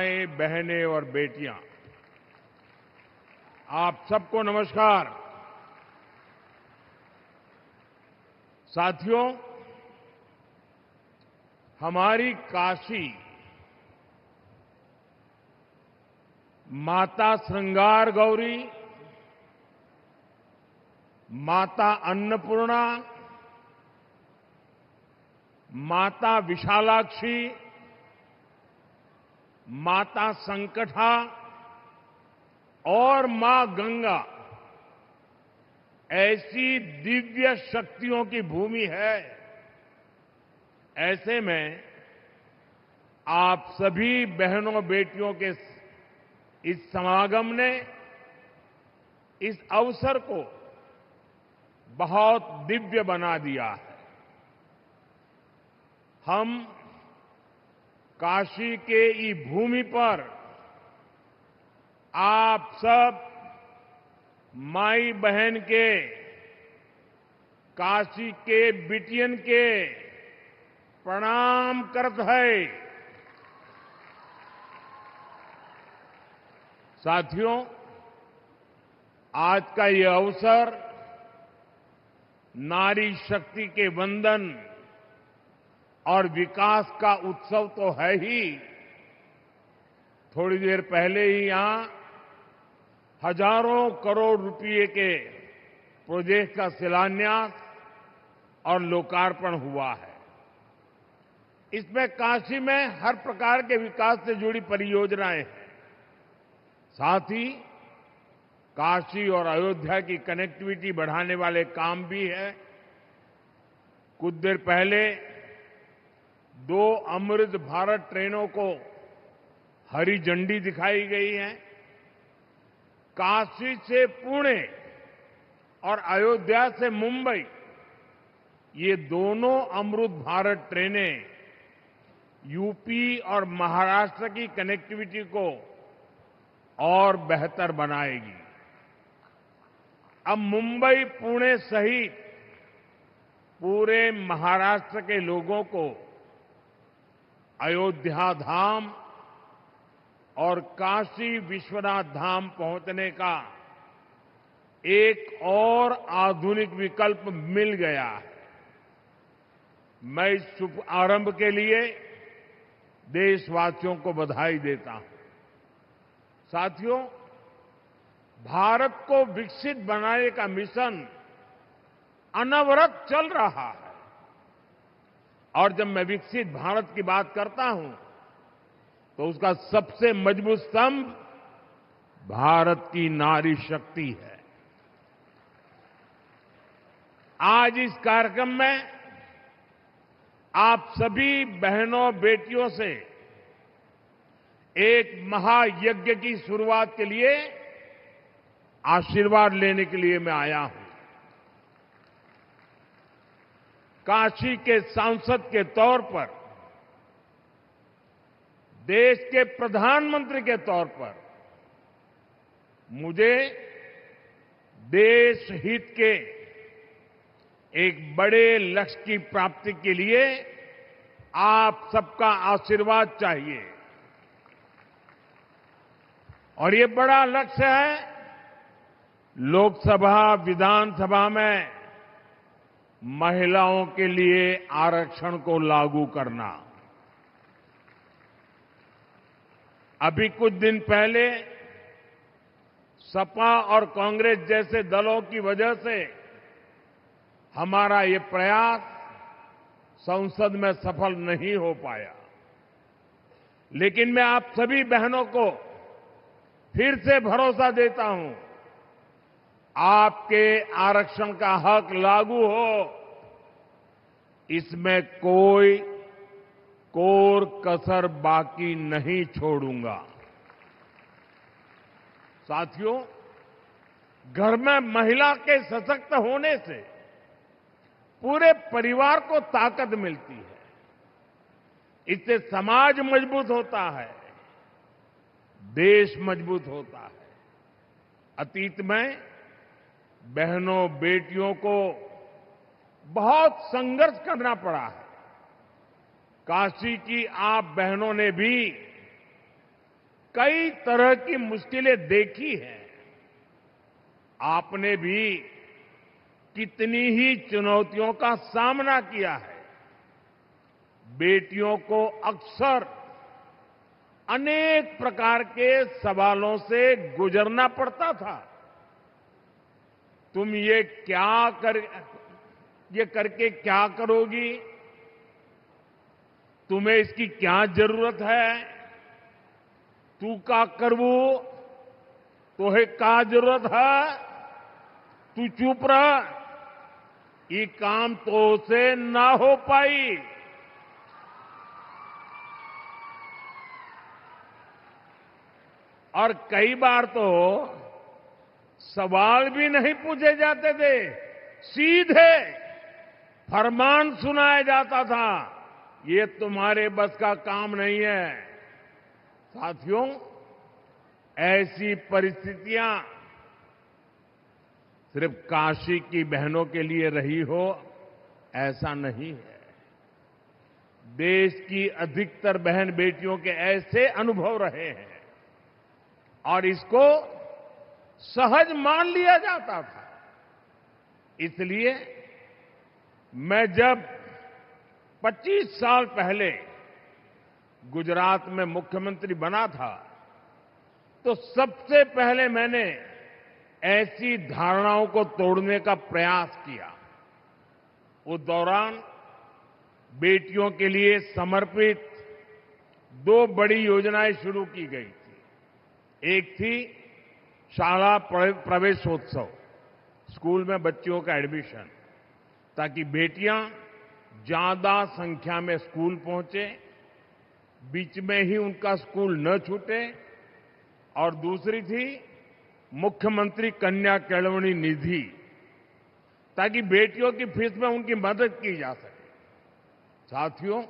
माएं, बहनें और बेटियां, आप सबको नमस्कार। साथियों, हमारी काशी माता श्रृंगार गौरी, माता अन्नपूर्णा, माता विशालाक्षी, माता संकटा और मां गंगा ऐसी दिव्य शक्तियों की भूमि है। ऐसे में आप सभी बहनों बेटियों के इस समागम ने इस अवसर को बहुत दिव्य बना दिया है। हम काशी के ई भूमि पर आप सब माई बहन के, काशी के बिटियन के प्रणाम करत है। साथियों, आज का ये अवसर नारी शक्ति के वंदन और विकास का उत्सव तो है ही। थोड़ी देर पहले ही यहां हजारों करोड़ रुपए के प्रोजेक्ट का शिलान्यास और लोकार्पण हुआ है। इसमें काशी में हर प्रकार के विकास से जुड़ी परियोजनाएं हैं। साथ ही काशी और अयोध्या की कनेक्टिविटी बढ़ाने वाले काम भी है। कुछ देर पहले 2 अमृत भारत ट्रेनों को हरी झंडी दिखाई गई है। काशी से पुणे और अयोध्या से मुंबई, ये दोनों अमृत भारत ट्रेनें यूपी और महाराष्ट्र की कनेक्टिविटी को और बेहतर बनाएगी। अब मुंबई, पुणे सहित पूरे महाराष्ट्र के लोगों को अयोध्या धाम और काशी विश्वनाथ धाम पहुंचने का एक और आधुनिक विकल्प मिल गया है। मैं इस शुभ आरंभ के लिए देशवासियों को बधाई देता हूं। साथियों, भारत को विकसित बनाने का मिशन अनवरत चल रहा है। और जब मैं विकसित भारत की बात करता हूं तो उसका सबसे मजबूत स्तंभ भारत की नारी शक्ति है। आज इस कार्यक्रम में आप सभी बहनों बेटियों से एक महायज्ञ की शुरुआत के लिए आशीर्वाद लेने के लिए मैं आया हूं। काशी के सांसद के तौर पर, देश के प्रधानमंत्री के तौर पर मुझे देश हित के एक बड़े लक्ष्य की प्राप्ति के लिए आप सबका आशीर्वाद चाहिए। और ये बड़ा लक्ष्य है लोकसभा, विधानसभा में महिलाओं के लिए आरक्षण को लागू करना। अभी कुछ दिन पहले सपा और कांग्रेस जैसे दलों की वजह से हमारा ये प्रयास संसद में सफल नहीं हो पाया। लेकिन मैं आप सभी बहनों को फिर से भरोसा देता हूं, आपके आरक्षण का हक लागू हो, इसमें कोई कोर कसर बाकी नहीं छोड़ूंगा। साथियों, घर में महिला के सशक्त होने से पूरे परिवार को ताकत मिलती है। इससे समाज मजबूत होता है, देश मजबूत होता है। अतीत में बहनों बेटियों को बहुत संघर्ष करना पड़ा है। काशी की आप बहनों ने भी कई तरह की मुश्किलें देखी हैं। आपने भी कितनी ही चुनौतियों का सामना किया है। बेटियों को अक्सर अनेक प्रकार के सवालों से गुजरना पड़ता था। तुम ये करके क्या करोगी? तुम्हें इसकी क्या जरूरत है? तू का करवू? तोहे का जरूरत है? तू चुप रह, ये काम तो से ना हो पाई। और कई बार तो सवाल भी नहीं पूछे जाते थे, सीधे फरमान सुनाया जाता था, ये तुम्हारे बस का काम नहीं है। साथियों, ऐसी परिस्थितियां सिर्फ काशी की बहनों के लिए रही हो, ऐसा नहीं है। देश की अधिकतर बहन बेटियों के ऐसे अनुभव रहे हैं और इसको सहज मान लिया जाता था। इसलिए मैं जब 25 साल पहले गुजरात में मुख्यमंत्री बना था, तो सबसे पहले मैंने ऐसी धारणाओं को तोड़ने का प्रयास किया। उस दौरान बेटियों के लिए समर्पित 2 बड़ी योजनाएं शुरू की गई थी। एक थी शाला प्रवेशोत्सव, स्कूल में बच्चियों का एडमिशन, ताकि बेटियां ज्यादा संख्या में स्कूल पहुंचे, बीच में ही उनका स्कूल न छूटे। और दूसरी थी मुख्यमंत्री कन्या केळवणी निधि, ताकि बेटियों की फीस में उनकी मदद की जा सके। साथियों,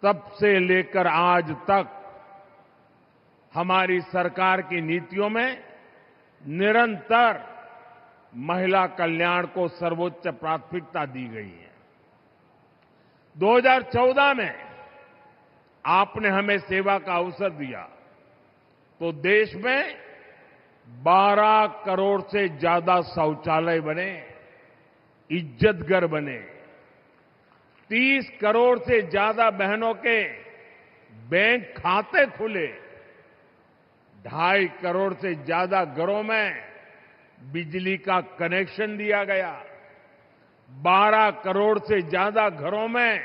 तब से लेकर आज तक हमारी सरकार की नीतियों में निरंतर महिला कल्याण को सर्वोच्च प्राथमिकता दी गई है। 2014 में आपने हमें सेवा का अवसर दिया तो देश में 12 करोड़ से ज्यादा शौचालय बने, इज्जत घर बने, 30 करोड़ से ज्यादा बहनों के बैंक खाते खुले, 2.5 करोड़ से ज्यादा घरों में बिजली का कनेक्शन दिया गया, 12 करोड़ से ज्यादा घरों में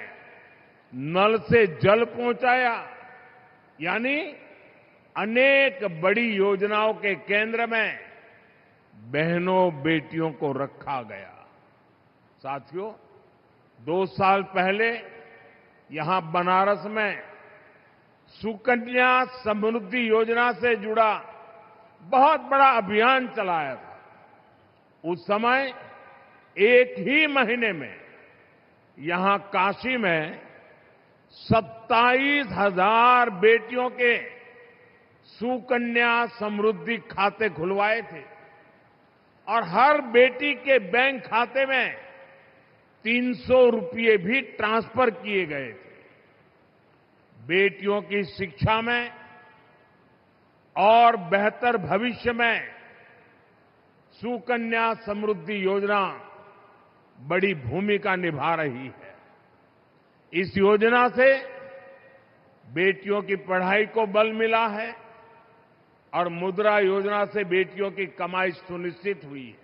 नल से जल पहुंचाया। यानी अनेक बड़ी योजनाओं के केंद्र में बहनों बेटियों को रखा गया। साथियों, 2 साल पहले यहां बनारस में सुकन्या समृद्धि योजना से जुड़ा बहुत बड़ा अभियान चलाया था। उस समय एक ही महीने में यहां काशी में 27,000 बेटियों के सुकन्या समृद्धि खाते खुलवाए थे और हर बेटी के बैंक खाते में 300 रुपये भी ट्रांसफर किए गए थे। बेटियों की शिक्षा में और बेहतर भविष्य में सुकन्या समृद्धि योजना बड़ी भूमिका निभा रही है। इस योजना से बेटियों की पढ़ाई को बल मिला है और मुद्रा योजना से बेटियों की कमाई सुनिश्चित हुई है।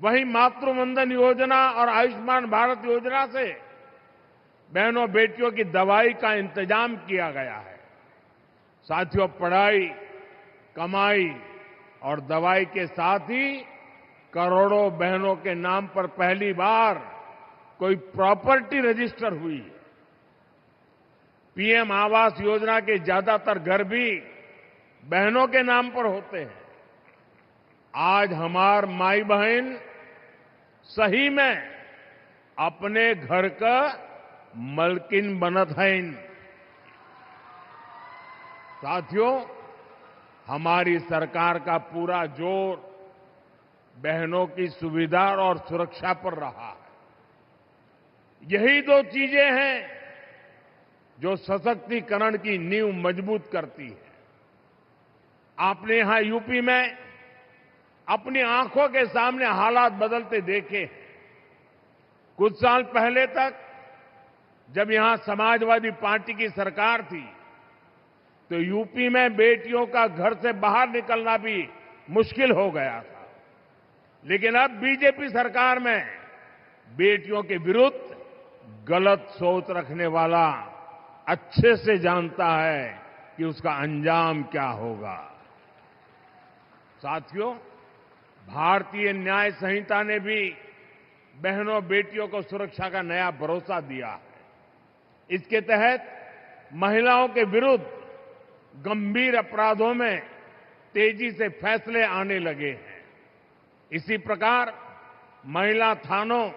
वहीं मातृवंदन योजना और आयुष्मान भारत योजना से बहनों बेटियों की दवाई का इंतजाम किया गया है। साथियों, पढ़ाई, कमाई और दवाई के साथ ही करोड़ों बहनों के नाम पर पहली बार कोई प्रॉपर्टी रजिस्टर हुई है। पीएम आवास योजना के ज्यादातर घर भी बहनों के नाम पर होते हैं। आज हमार माई बहन सही में अपने घर का मलकिन बनत है। साथियों, हमारी सरकार का पूरा जोर बहनों की सुविधा और सुरक्षा पर रहा है। यही 2 चीजें हैं जो सशक्तिकरण की नींव मजबूत करती है। आपने यहां यूपी में अपनी आंखों के सामने हालात बदलते देखे हैं। कुछ साल पहले तक जब यहां समाजवादी पार्टी की सरकार थी तो यूपी में बेटियों का घर से बाहर निकलना भी मुश्किल हो गया था। लेकिन अब बीजेपी सरकार में बेटियों के विरुद्ध गलत सोच रखने वाला अच्छे से जानता है कि उसका अंजाम क्या होगा। साथियों, भारतीय न्याय संहिता ने भी बहनों बेटियों को सुरक्षा का नया भरोसा दिया है। इसके तहत महिलाओं के विरुद्ध गंभीर अपराधों में तेजी से फैसले आने लगे हैं। इसी प्रकार महिला थानों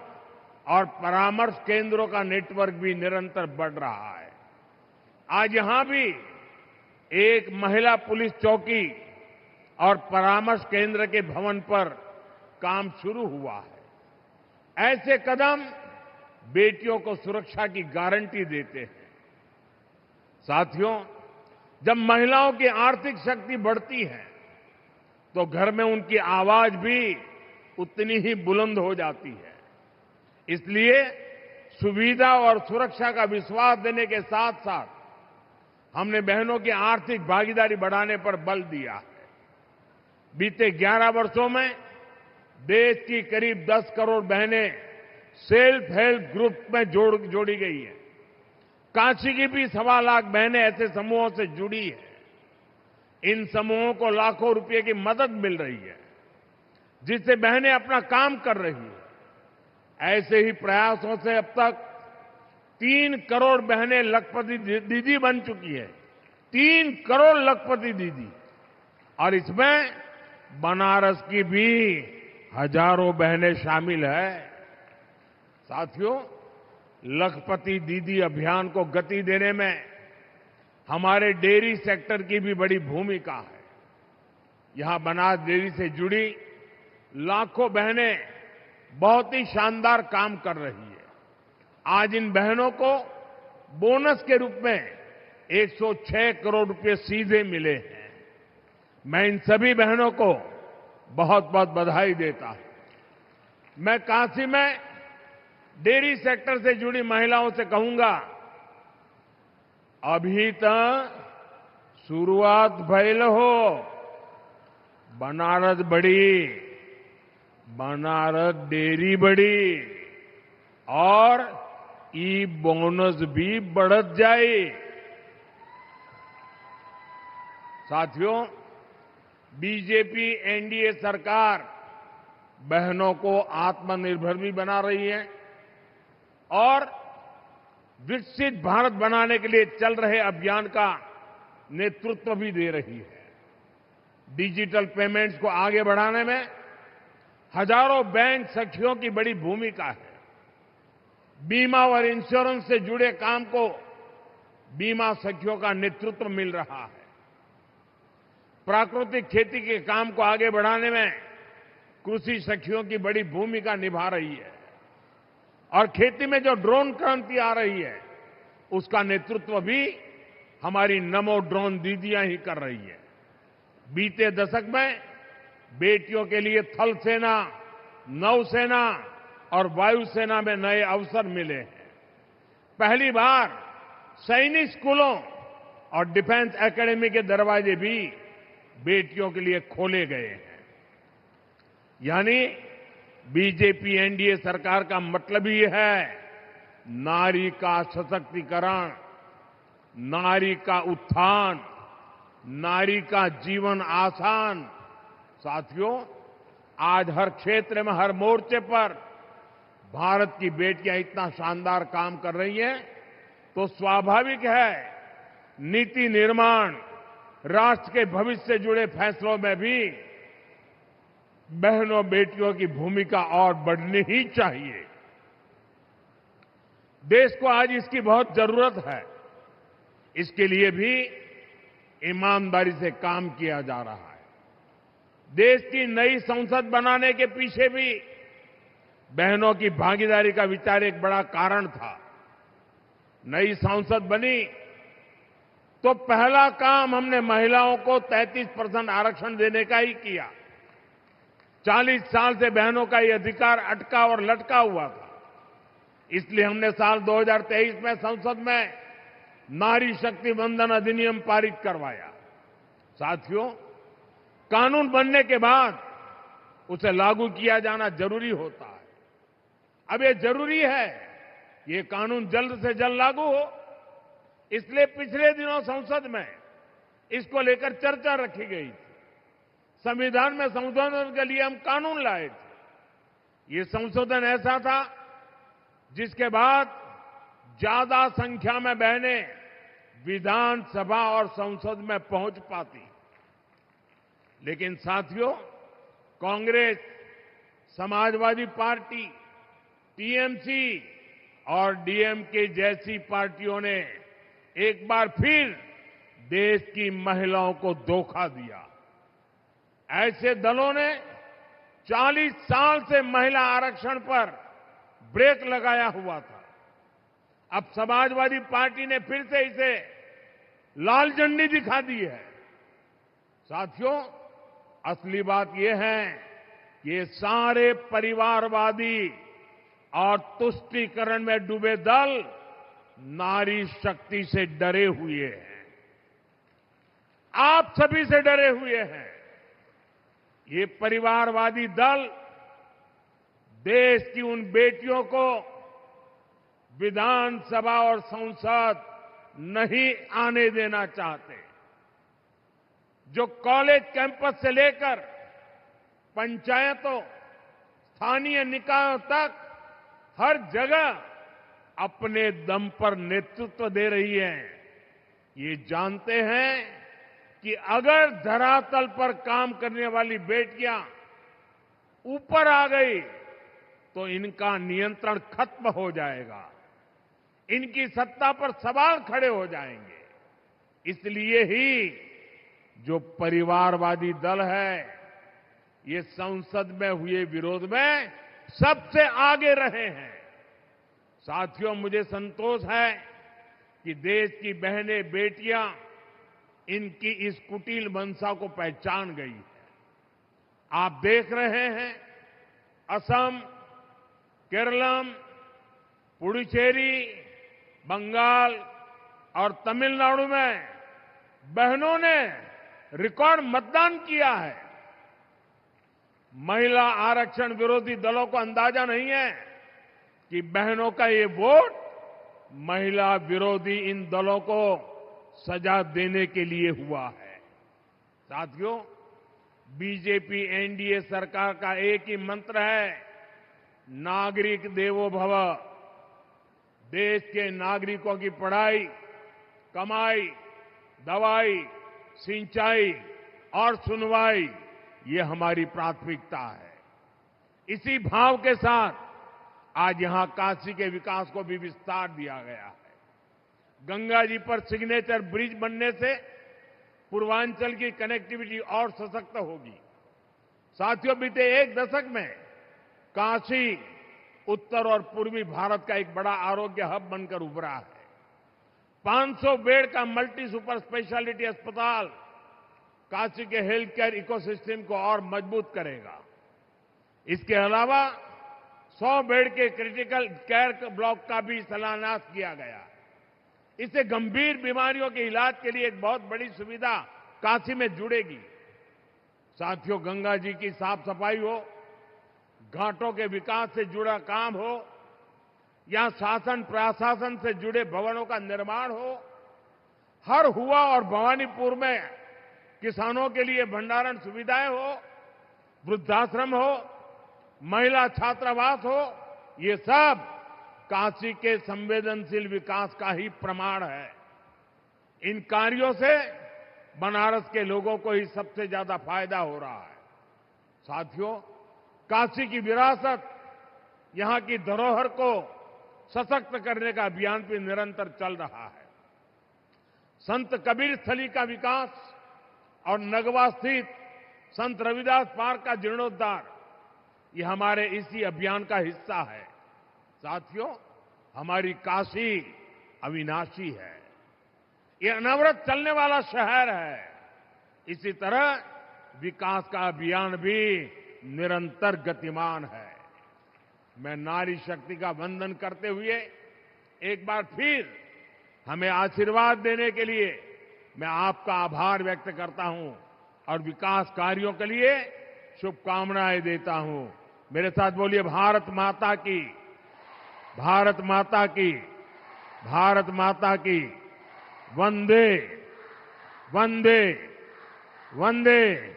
और परामर्श केंद्रों का नेटवर्क भी निरंतर बढ़ रहा है। आज यहां भी एक महिला पुलिस चौकी और परामर्श केंद्र के भवन पर काम शुरू हुआ है। ऐसे कदम बेटियों को सुरक्षा की गारंटी देते हैं। साथियों, जब महिलाओं की आर्थिक शक्ति बढ़ती है तो घर में उनकी आवाज भी उतनी ही बुलंद हो जाती है। इसलिए सुविधा और सुरक्षा का विश्वास देने के साथ साथ हमने बहनों की आर्थिक भागीदारी बढ़ाने पर बल दिया है। बीते 11 वर्षों में देश की करीब 10 करोड़ बहनें सेल्फ हेल्प ग्रुप में जोड़ी गई है। काशी की भी 1.25 लाख बहनें ऐसे समूहों से जुड़ी है। इन समूहों को लाखों रुपए की मदद मिल रही है, जिससे बहनें अपना काम कर रही है। ऐसे ही प्रयासों से अब तक 3 करोड़ बहनें लखपति दीदी बन चुकी है। 3 करोड़ लखपति दीदी। और इसमें बनारस की भी हजारों बहनें शामिल है। साथियों, लखपति दीदी अभियान को गति देने में हमारे डेयरी सेक्टर की भी बड़ी भूमिका है। यहां बनास डेयरी से जुड़ी लाखों बहनें बहुत ही शानदार काम कर रही है। आज इन बहनों को बोनस के रूप में 106 करोड़ रुपए सीधे मिले हैं। मैं इन सभी बहनों को बहुत बहुत बधाई देता हूं। मैं काशी में डेयरी सेक्टर से जुड़ी महिलाओं से कहूंगा, अभी तक शुरुआत भइल हो। बनारस बड़ी, बनारस डेयरी बड़ी और ई बोनस भी बढ़त जाए। साथियों, बीजेपी एनडीए सरकार बहनों को आत्मनिर्भर भी बना रही है और विकसित भारत बनाने के लिए चल रहे अभियान का नेतृत्व भी दे रही है। डिजिटल पेमेंट्स को आगे बढ़ाने में हजारों बैंक सखियों की बड़ी भूमिका है। बीमा और इंश्योरेंस से जुड़े काम को बीमा सखियों का नेतृत्व मिल रहा है। प्राकृतिक खेती के काम को आगे बढ़ाने में कृषि सखियों की बड़ी भूमिका निभा रही है और खेती में जो ड्रोन क्रांति आ रही है उसका नेतृत्व भी हमारी नमो ड्रोन दीदियां ही कर रही है। बीते दशक में बेटियों के लिए थल सेना, नौसेना और वायुसेना में नए अवसर मिले हैं। पहली बार सैनिक स्कूलों और डिफेंस एकेडमी के दरवाजे भी बेटियों के लिए खोले गए हैं। यानी बीजेपी एनडीए सरकार का मतलब ही है नारी का सशक्तिकरण, नारी का उत्थान, नारी का जीवन आसान। साथियों, आज हर क्षेत्र में, हर मोर्चे पर भारत की बेटियां इतना शानदार काम कर रही हैं तो स्वाभाविक है नीति निर्माण, राष्ट्र के भविष्य से जुड़े फैसलों में भी बहनों बेटियों की भूमिका और बढ़नी ही चाहिए। देश को आज इसकी बहुत जरूरत है। इसके लिए भी ईमानदारी से काम किया जा रहा है। देश की नई संसद बनाने के पीछे भी बहनों की भागीदारी का विचार एक बड़ा कारण था। नई सांसद बनी तो पहला काम हमने महिलाओं को 33% आरक्षण देने का ही किया। 40 साल से बहनों का ये अधिकार अटका और लटका हुआ था। इसलिए हमने साल 2023 में संसद में नारी शक्ति वंदन अधिनियम पारित करवाया। साथियों, कानून बनने के बाद उसे लागू किया जाना जरूरी होता है। अब ये जरूरी है ये कानून जल्द से जल्द लागू हो। इसलिए पिछले दिनों संसद में इसको लेकर चर्चा रखी गई थी। संविधान में संशोधन के लिए हम कानून लाए थे। ये संशोधन ऐसा था जिसके बाद ज्यादा संख्या में बहनें विधानसभा और संसद में पहुंच पाती। लेकिन साथियों, कांग्रेस, समाजवादी पार्टी, टीएमसी और डीएमके जैसी पार्टियों ने एक बार फिर देश की महिलाओं को धोखा दिया। ऐसे दलों ने 40 साल से महिला आरक्षण पर ब्रेक लगाया हुआ था। अब समाजवादी पार्टी ने फिर से इसे लाल झंडी दिखा दी है। साथियों, असली बात यह है कि ये सारे परिवारवादी और तुष्टीकरण में डूबे दल नारी शक्ति से डरे हुए हैं। आप सभी से डरे हुए हैं। ये परिवारवादी दल देश की उन बेटियों को विधानसभा और संसद नहीं आने देना चाहते, जो कॉलेज कैंपस से लेकर पंचायतों, स्थानीय निकायों तक हर जगह अपने दम पर नेतृत्व दे रही है। ये जानते हैं कि अगर धरातल पर काम करने वाली बेटियां ऊपर आ गई तो इनका नियंत्रण खत्म हो जाएगा, इनकी सत्ता पर सवाल खड़े हो जाएंगे। इसलिए ही जो परिवारवादी दल है ये संसद में हुए विरोध में सबसे आगे रहे हैं। साथियों, मुझे संतोष है कि देश की बहनें, बेटियां इनकी इस कुटिल मंशा को पहचान गई है। आप देख रहे हैं असम, केरलम, पुडुचेरी, बंगाल और तमिलनाडु में बहनों ने रिकॉर्ड मतदान किया है। महिला आरक्षण विरोधी दलों को अंदाजा नहीं है कि बहनों का ये वोट महिला विरोधी इन दलों को सजा देने के लिए हुआ है। साथियों, बीजेपी एनडीए सरकार का एक ही मंत्र है, नागरिक देवो भव। देश के नागरिकों की पढ़ाई, कमाई, दवाई, सिंचाई और सुनवाई ये हमारी प्राथमिकता है। इसी भाव के साथ आज यहां काशी के विकास को भी विस्तार दिया गया है। गंगा जी पर सिग्नेचर ब्रिज बनने से पूर्वांचल की कनेक्टिविटी और सशक्त होगी। साथियों, बीते एक दशक में काशी उत्तर और पूर्वी भारत का एक बड़ा आरोग्य हब बनकर उभरा है। 500 बेड का मल्टी सुपर स्पेशलिटी अस्पताल काशी के हेल्थ केयर इकोसिस्टम को और मजबूत करेगा। इसके अलावा 100 बेड के क्रिटिकल केयर ब्लॉक का भी शिलान्यास किया गया। इससे गंभीर बीमारियों के इलाज के लिए एक बहुत बड़ी सुविधा काशी में जुड़ेगी। साथियों, गंगा जी की साफ सफाई हो, घाटों के विकास से जुड़ा काम हो या शासन प्रशासन से जुड़े भवनों का निर्माण हो, हर हुआ और भवानीपुर में किसानों के लिए भंडारण सुविधाएं हो, वृद्धाश्रम हो, महिला छात्रावास हो, ये सब काशी के संवेदनशील विकास का ही प्रमाण है। इन कार्यों से बनारस के लोगों को ही सबसे ज्यादा फायदा हो रहा है। साथियों, काशी की विरासत, यहां की धरोहर को सशक्त करने का अभियान भी निरंतर चल रहा है। संत कबीर स्थली का विकास और नगवा स्थित संत रविदास पार्क का जीर्णोद्धार ये हमारे इसी अभियान का हिस्सा है। साथियों, हमारी काशी अविनाशी है। ये अनवरत चलने वाला शहर है। इसी तरह विकास का अभियान भी निरंतर गतिमान है। मैं नारी शक्ति का वंदन करते हुए एक बार फिर हमें आशीर्वाद देने के लिए मैं आपका आभार व्यक्त करता हूं और विकास कार्यों के लिए शुभकामनाएं देता हूं। मेरे साथ बोलिए, भारत माता की, भारत माता की, भारत माता की। वंदे वंदे वंदे।